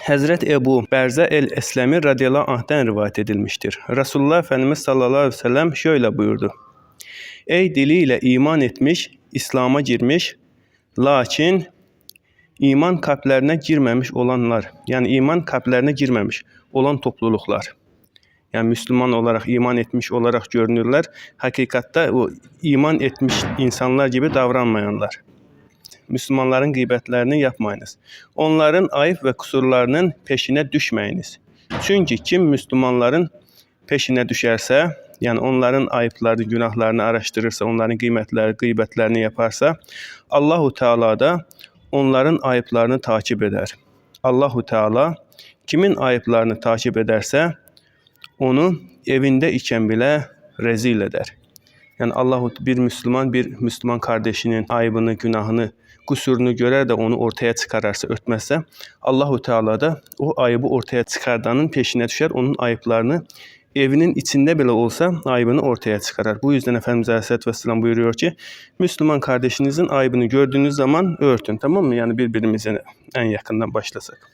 Hazret Ebu Berze el-Eslemi radıyallahu anh'ten rivayet edilmiştir. Resulullah Efendimiz sallallahu aleyhi ve sellem şöyle buyurdu. Ey diliyle iman etmiş, İslam'a girmiş, lakin iman kalplerine girmemiş olanlar, yani iman kalplerine girmemiş olan topluluklar. Yani Müslüman olarak, iman etmiş olarak görünürler. Hakikatte o iman etmiş insanlar gibi davranmayanlar. Müslümanların gıybetlerini yapmayınız. Onların ayıp ve kusurlarının peşine düşmeyiniz. Çünkü kim Müslümanların peşine düşerse, yani onların ayıplarını, günahlarını araştırırsa, onların gıybetlerini yaparsa, Allahu Teala da onların ayıplarını takip eder. Allahu Teala kimin ayıplarını takip ederse, onu evinde iken bile rezil eder. Yani Allah bir Müslüman kardeşinin ayıbını, günahını, kusurunu görer de onu ortaya çıkararsa, örtmezse, Allahu Teala da o ayıbı ortaya çıkardanın peşine düşer, onun ayıplarını evinin içinde bile olsa ayıbını ortaya çıkarar. Bu yüzden Efendimiz Aleyhisselatü Vesselam buyuruyor ki, Müslüman kardeşinizin ayıbını gördüğünüz zaman örtün, tamam mı? Yani birbirimize en yakından başlasak.